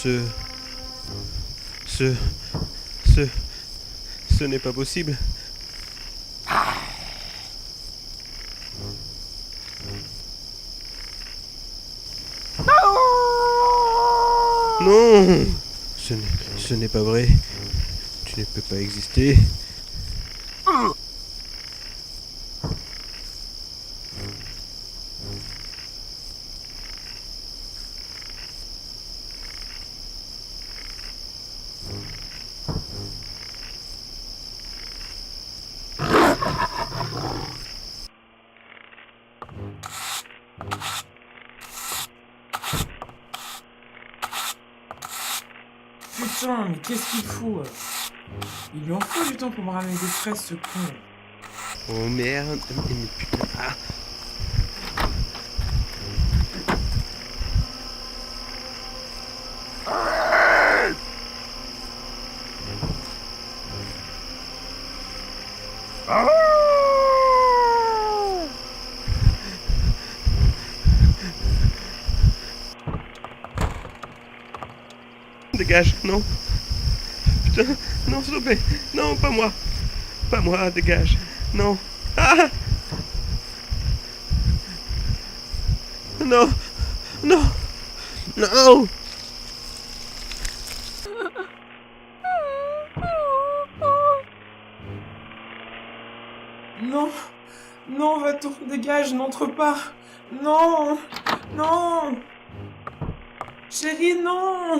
Ce... Ce... Ce n'est pas possible. Non! Ce n'est pas vrai. Tu ne peux pas exister. Putain, mais qu'est-ce qu'il fout? Il lui en faut du temps pour me ramener des fraises, ce con. Oh merde. Mais putain. Ah. Dégage, non. Putain, non, s'il te plaît. Non, pas moi. Pas moi, dégage. Non. Ah! Non. Non. Non. Non, non, va-t'en, dégage, n'entre pas. Non, non. Chérie, non.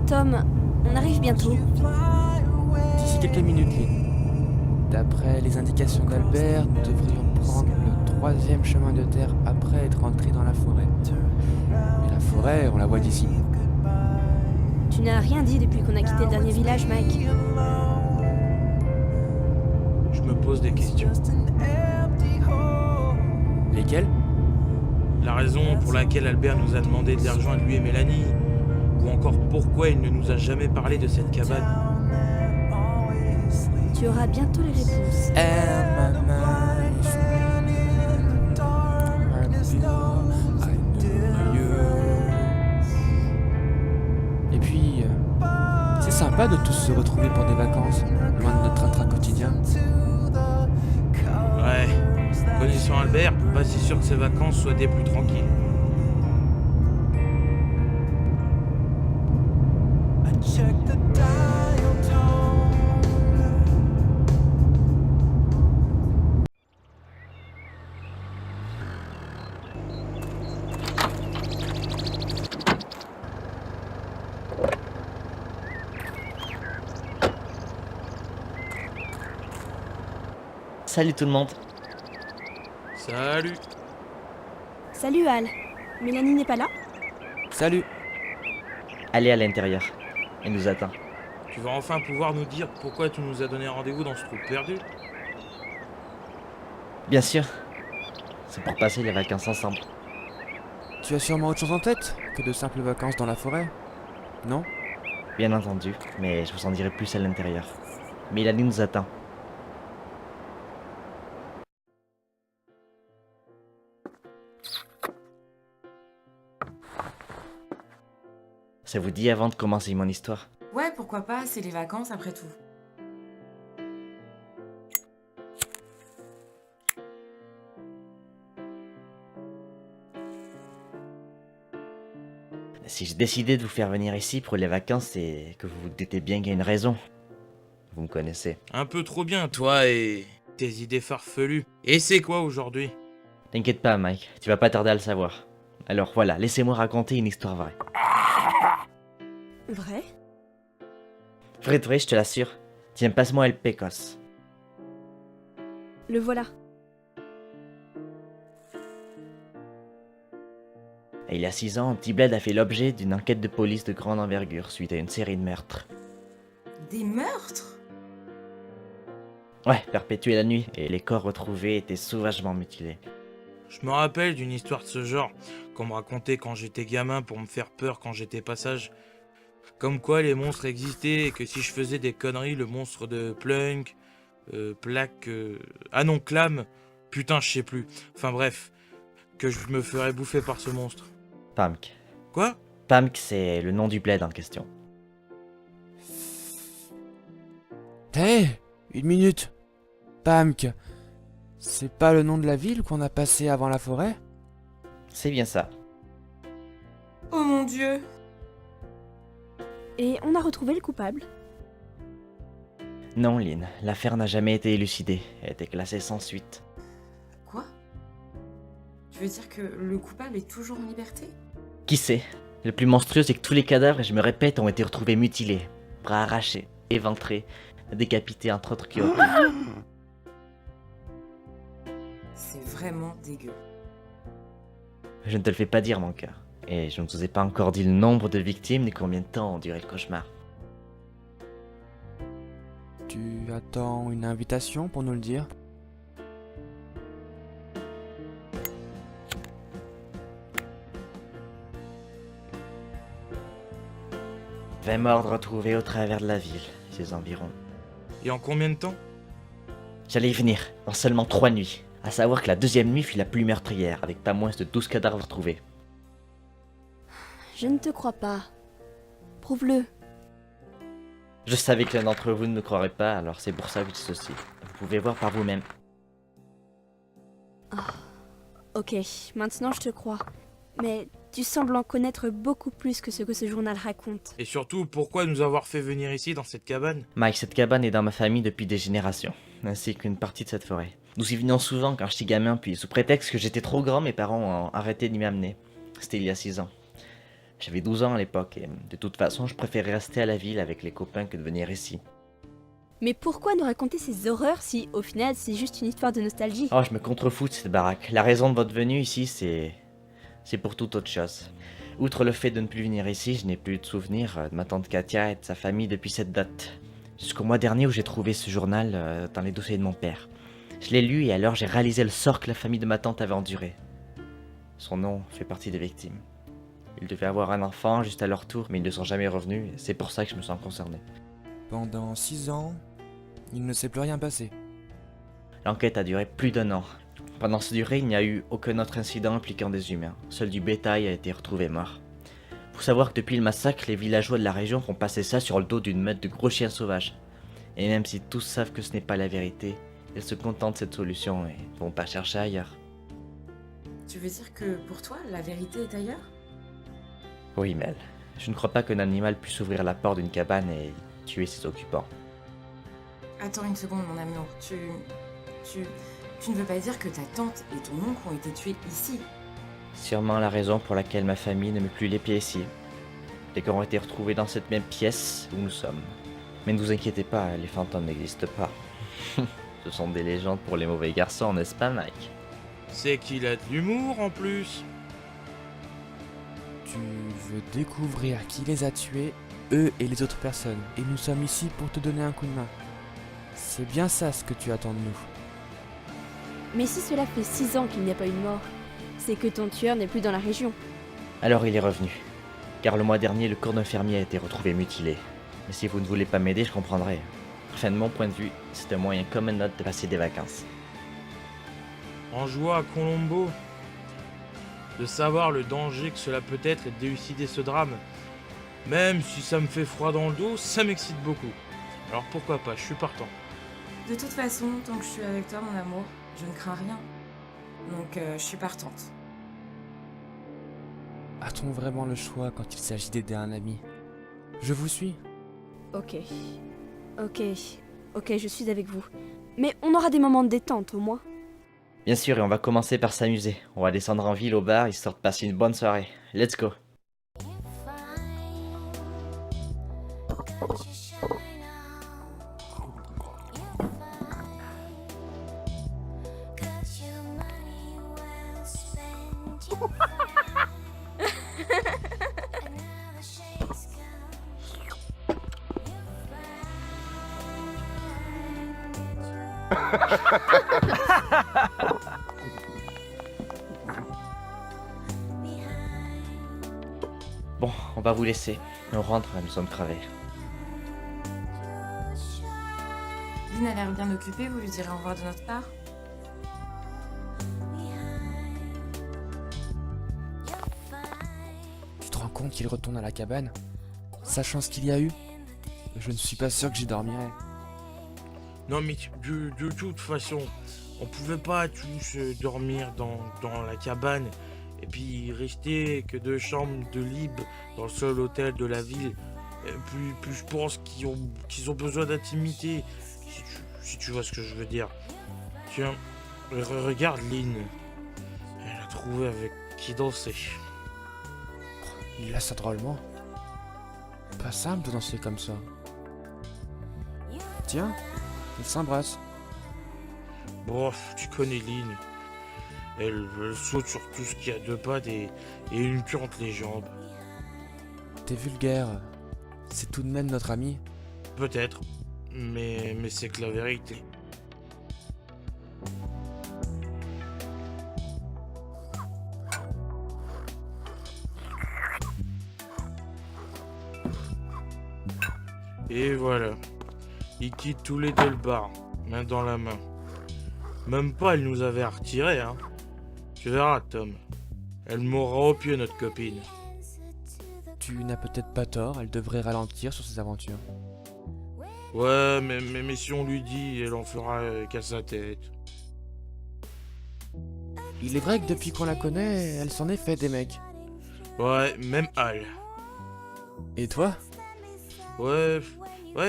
Tom, on arrive bientôt. D'ici quelques minutes, Lynn. D'après les indications d'Albert, nous devrions prendre le 3e chemin de terre après être entrés dans la forêt. Mais la forêt, on la voit d'ici. Tu n'as rien dit depuis qu'on a quitté le dernier village, Mike. Je me pose des questions. Lesquelles? La raison pour laquelle Albert nous a demandé de les rejoindre, lui et Mélanie, ou encore pourquoi il ne nous a jamais parlé de cette cabane. Tu auras bientôt les réponses. Et puis, c'est sympa de tous se retrouver pour des vacances, loin de notre train-train quotidien. Ouais, connaissant Albert, pas si sûr que ses vacances soient des plus tranquilles. Salut tout le monde. Salut. Salut Al. Mélanie n'est pas là? Salut. Allez à l'intérieur. Elle nous attend. Tu vas enfin pouvoir nous dire pourquoi tu nous as donné rendez-vous dans ce trou perdu? Bien sûr. C'est pour passer les vacances ensemble. Tu as sûrement autre chose en tête que de simples vacances dans la forêt? Non? Bien entendu, mais je vous en dirai plus à l'intérieur. Mélanie nous attend. Ça vous dit avant de commencer mon histoire? Ouais, pourquoi pas, c'est les vacances après tout. Si j'ai décidé de vous faire venir ici pour les vacances, c'est que vous vous doutez bien qu'il y a une raison. Vous me connaissez. Un peu trop bien, toi et tes idées farfelues. Et c'est quoi aujourd'hui? T'inquiète pas, Mike, tu vas pas tarder à le savoir. Alors voilà, laissez-moi raconter une histoire vraie. Vrai? Vrai de vrai, je te l'assure. Tiens, passe-moi El Pecos. Le voilà. Et il y a 6 ans, Petit Bled a fait l'objet d'une enquête de police de grande envergure suite à une série de meurtres. Des meurtres? Ouais, perpétués la nuit, et les corps retrouvés étaient sauvagement mutilés. Je me rappelle d'une histoire de ce genre qu'on me racontait quand j'étais gamin pour me faire peur quand j'étais passage. Comme quoi les monstres existaient et que si je faisais des conneries, le monstre de Plunk, ah non, Clam, putain je sais plus. Enfin bref, que je me ferais bouffer par ce monstre. Pamk. Quoi? Pamk, c'est le nom du bled en question. Hé, une minute. Pamk. C'est pas le nom de la ville qu'on a passé avant la forêt? C'est bien ça. Oh mon dieu! Et on a retrouvé le coupable. Non, Lynn, l'affaire n'a jamais été élucidée. Elle était classée sans suite. Quoi? Tu veux dire que le coupable est toujours en liberté? Qui sait? Le plus monstrueux, c'est que tous les cadavres, et je me répète, ont été retrouvés mutilés. Bras arrachés, éventrés, décapités, entre autres qui C'est vraiment dégueu. Je ne te le fais pas dire, mon cœur. Et je ne vous ai pas encore dit le nombre de victimes ni combien de temps ont duré le cauchemar. Tu attends une invitation pour nous le dire? « 20 morts retrouvés au travers de la ville, ces environs. Et en combien de temps? J'allais y venir, en seulement 3 nuits. À savoir que la deuxième nuit fut la plus meurtrière, avec pas moins de 12 cadavres retrouvés. Je ne te crois pas. Prouve-le. Je savais que l'un d'entre vous ne me croirait pas, alors c'est pour ça que je dis ceci. Vous pouvez voir par vous-même. Ok, maintenant je te crois. Mais tu sembles en connaître beaucoup plus que ce que ce journal raconte. Et surtout, pourquoi nous avoir fait venir ici dans cette cabane? Mike, cette cabane est dans ma famille depuis des générations, ainsi qu'une partie de cette forêt. Nous y venions souvent quand j'étais gamin, puis sous prétexte que j'étais trop grand, mes parents ont arrêté d'y m'amener. C'était il y a 6 ans. J'avais 12 ans à l'époque, et de toute façon, je préférais rester à la ville avec les copains que de venir ici. Mais pourquoi nous raconter ces horreurs si, au final, c'est juste une histoire de nostalgie? Oh, je me contrefous de cette baraque. La raison de votre venue ici, c'est pour toute autre chose. Outre le fait de ne plus venir ici, je n'ai plus de souvenirs de ma tante Katia et de sa famille depuis cette date. Jusqu'au mois dernier où j'ai trouvé ce journal dans les dossiers de mon père. Je l'ai lu et alors j'ai réalisé le sort que la famille de ma tante avait enduré. Son nom fait partie des victimes. Ils devaient avoir un enfant juste à leur tour, mais ils ne sont jamais revenus, et c'est pour ça que je me sens concerné. Pendant 6 ans, il ne s'est plus rien passé. L'enquête a duré plus d'1 an. Pendant cette durée, il n'y a eu aucun autre incident impliquant des humains. Seul du bétail a été retrouvé mort. Faut savoir que depuis le massacre, les villageois de la région font passer ça sur le dos d'une meute de gros chiens sauvages. Et même si tous savent que ce n'est pas la vérité, ils se contentent de cette solution et ne vont pas chercher ailleurs. Tu veux dire que pour toi, la vérité est ailleurs? Oui, Mel. Je ne crois pas qu'un animal puisse ouvrir la porte d'une cabane et tuer ses occupants. Attends une seconde, mon amour. Tu ne veux pas dire que ta tante et ton oncle ont été tués ici? Sûrement la raison pour laquelle ma famille ne met plus les pieds ici. Les corps ont été retrouvés dans cette même pièce où nous sommes. Mais ne vous inquiétez pas, les fantômes n'existent pas. Ce sont des légendes pour les mauvais garçons, n'est-ce pas, Mike? C'est qu'il a de l'humour en plus. Tu veux découvrir qui les a tués, eux et les autres personnes. Et nous sommes ici pour te donner un coup de main. C'est bien ça ce que tu attends de nous. Mais si cela fait 6 ans qu'il n'y a pas eu de mort, c'est que ton tueur n'est plus dans la région. Alors il est revenu. Car le mois dernier, le corps d'un fermier a été retrouvé mutilé. Mais si vous ne voulez pas m'aider, je comprendrai. Enfin, de mon point de vue, c'est un moyen comme un autre de passer des vacances. En jouant à Colombo, de savoir le danger que cela peut être et d'élucider ce drame. Même si ça me fait froid dans le dos, ça m'excite beaucoup. Alors pourquoi pas, je suis partant. De toute façon, tant que je suis avec toi, mon amour, je ne crains rien. Donc, je suis partante. A-t-on vraiment le choix quand il s'agit d'aider un ami? Je vous suis. Ok, je suis avec vous. Mais on aura des moments de détente au moins. Bien sûr, et on va commencer par s'amuser. On va descendre en ville au bar, histoire de passer une bonne soirée. Let's go. Bon, on va vous laisser. On rentre, nous sommes crevés. Lynn a l'air bien occupée, vous lui direz au revoir de notre part? Tu te rends compte qu'il retourne à la cabane? Sachant ce qu'il y a eu? Je ne suis pas sûr que j'y dormirai. Non mais de toute façon, on pouvait pas tous dormir dans la cabane et puis rester que 2 chambres de libre dans le seul hôtel de la ville. Et puis je pense qu'ils ont besoin d'intimité, si tu vois ce que je veux dire. Tiens, regarde Lynn. Elle a trouvé avec qui danser. Il a ça drôlement. Pas simple de danser comme ça. Tiens, ils s'embrassent. Bref, tu connais Lynn. Elle saute sur tout ce qui a 2 pattes et une queue entre les jambes. T'es vulgaire. C'est tout de même notre ami. Peut-être, mais c'est que la vérité. Et voilà. Ils quittent tous les 2 le bar, main dans la main. Même pas elle nous avait retirés, hein. Tu verras, Tom. Elle mourra au pied, notre copine. Tu n'as peut-être pas tort, elle devrait ralentir sur ses aventures. Ouais, mais si on lui dit, elle en fera qu'à sa tête. Il est vrai que depuis qu'on la connaît, elle s'en est fait des mecs. Ouais, même Al. Et toi? Ouais,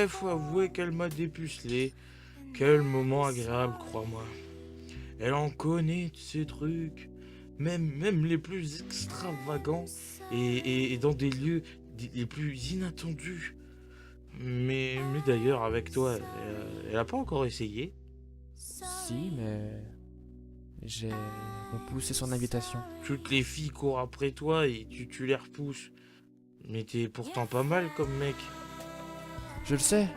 faut avouer qu'elle m'a dépucelé. Quel moment agréable, crois-moi. Elle en connaît de ces trucs, même les plus extravagants et dans des lieux les plus inattendus. Mais d'ailleurs, avec toi, elle a pas encore essayé? Si, mais... j'ai repoussé son invitation. Toutes les filles courent après toi et tu les repousses. Mais t'es pourtant pas mal comme mec. Je le sais.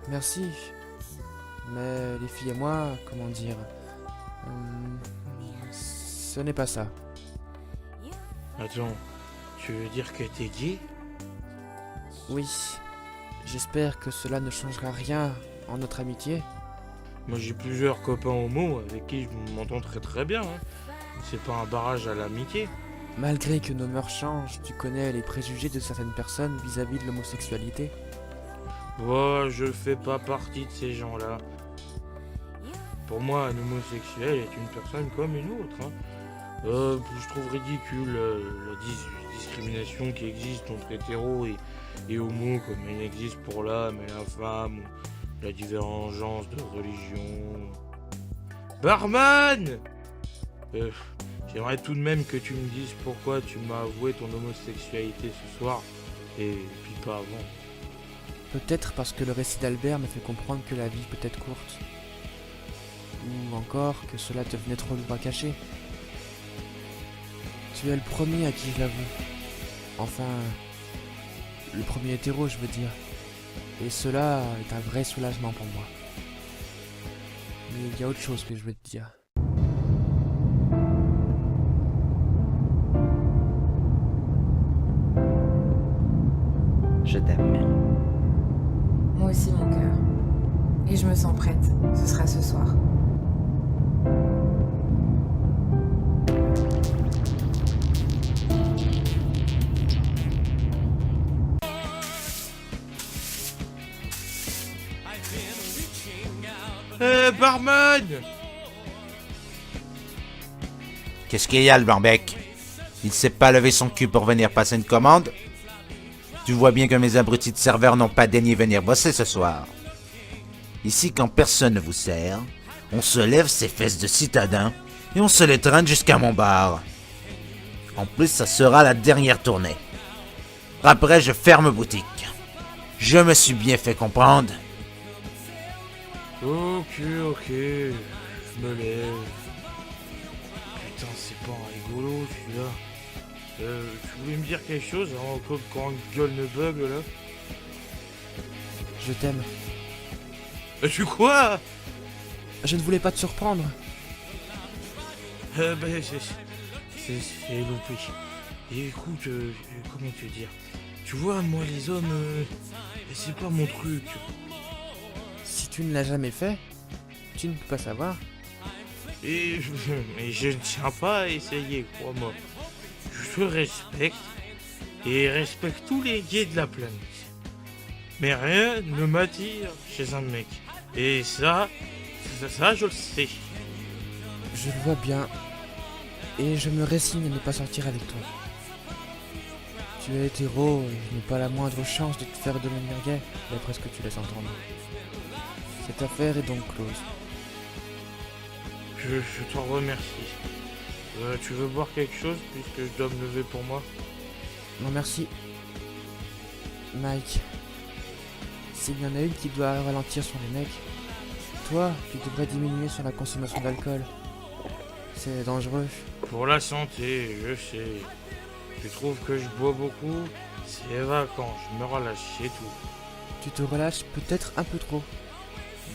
Merci. Mais les filles et moi, comment dire... ce n'est pas ça. Attends, tu veux dire que t'es gay? Oui. J'espère que cela ne changera rien en notre amitié. Moi j'ai plusieurs copains homo avec qui je m'entends très bien. Hein. C'est pas un barrage à l'amitié. Malgré que nos mœurs changent, tu connais les préjugés de certaines personnes vis-à-vis de l'homosexualité. Ouais, je fais pas partie de ces gens-là. Pour moi, un homosexuel est une personne comme une autre. Hein. Je trouve ridicule la discrimination qui existe entre hétéros et homo, comme elle existe pour l'homme et la femme, ou la divergence de religion. Barman! J'aimerais tout de même que tu me dises pourquoi tu m'as avoué ton homosexualité ce soir, et puis pas avant. Peut-être parce que le récit d'Albert me fait comprendre que la vie peut être courte. Ou encore que cela devenait trop lourd à cacher. Tu es le premier à qui je l'avoue. Enfin, le premier hétéro, je veux dire. Et cela est un vrai soulagement pour moi. Mais il y a autre chose que je veux te dire. Je t'aime. Moi aussi, mon cœur. Et je me sens prête. Ce sera ce soir. Barman! Qu'est-ce qu'il y a, le blanc-bec? Il sait pas lever son cul pour venir passer une commande? Tu vois bien que mes abrutis de serveurs n'ont pas daigné venir bosser ce soir. Ici, quand personne ne vous sert, on se lève ses fesses de citadin et on se les traîne jusqu'à mon bar. En plus, ça sera la dernière tournée. Après, je ferme boutique. Je me suis bien fait comprendre. Ok, je me lève. Putain, c'est pas un rigolo celui-là. Tu voulais me dire quelque chose avant que quand une gueule ne bug là? Je t'aime. Tu quoi? Je ne voulais pas te surprendre. C'est loupé. Et écoute, comment te dire? Tu vois, moi les hommes, c'est pas mon truc. Si tu ne l'as jamais fait, tu ne peux pas savoir. Et je ne tiens pas à essayer, crois-moi. Je respecte et respecte tous les gays de la planète. Mais rien ne m'attire chez un mec. Et ça, je le sais. Je le vois bien. Et je me résigne à ne pas sortir avec toi. Tu es hétéro et je n'ai pas la moindre chance de te faire devenir gay, d'après ce que tu laisses entendre. Cette affaire est donc close. Je t'en remercie. Tu veux boire quelque chose puisque je dois me lever pour moi? Non merci. Mike, s'il y en a une qui doit ralentir sur les mecs, toi, tu devrais diminuer sur la consommation d'alcool. C'est dangereux. Pour la santé, je sais. Tu trouves que je bois beaucoup? C'est les vacances, je me relâche, c'est tout. Tu te relâches peut-être un peu trop.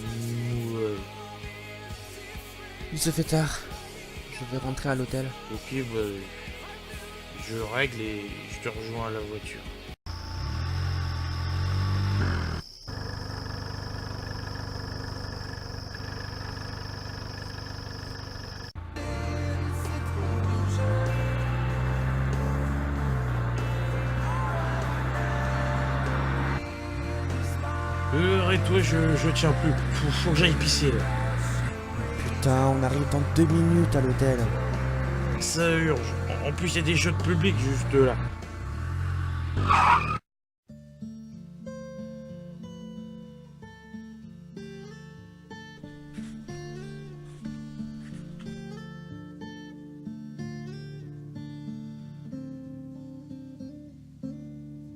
Ouais. Il se fait tard. Je vais rentrer à l'hôtel. Ok, je règle et je te rejoins à la voiture. Arrête-toi, je tiens plus. Faut que j'aille pisser là. Putain, on arrive dans 2 minutes à l'hôtel. Ça urge. En plus, il y a des jeux de public juste là.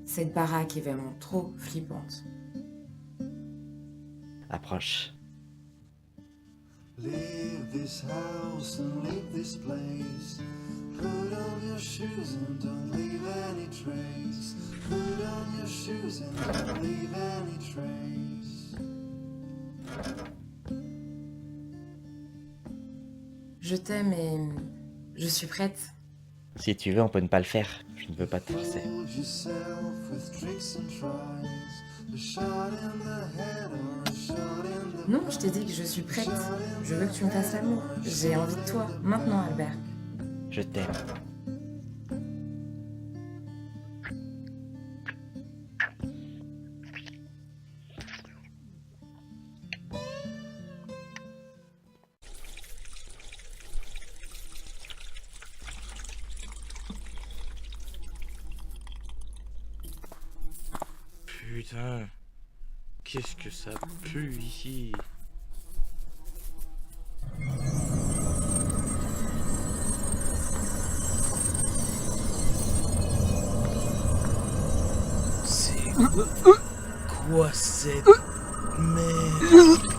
Cette baraque est vraiment trop flippante. Approche. Leave this house and leave this place. Put on your shoes and don't leave any trace. Put on your shoes and don't leave any trace. Je t'aime et je suis prête. Si tu veux, on peut ne pas le faire. Je ne veux pas te forcer. Hold yourself with tricks and tries. A shot in the head or a shot in the Non, je t'ai dit que je suis prête. Je veux que tu me fasses l'amour. J'ai envie de toi, maintenant, Albert. Je t'aime. Putain, qu'est-ce que ça pue ici? C'est quoi cette merde?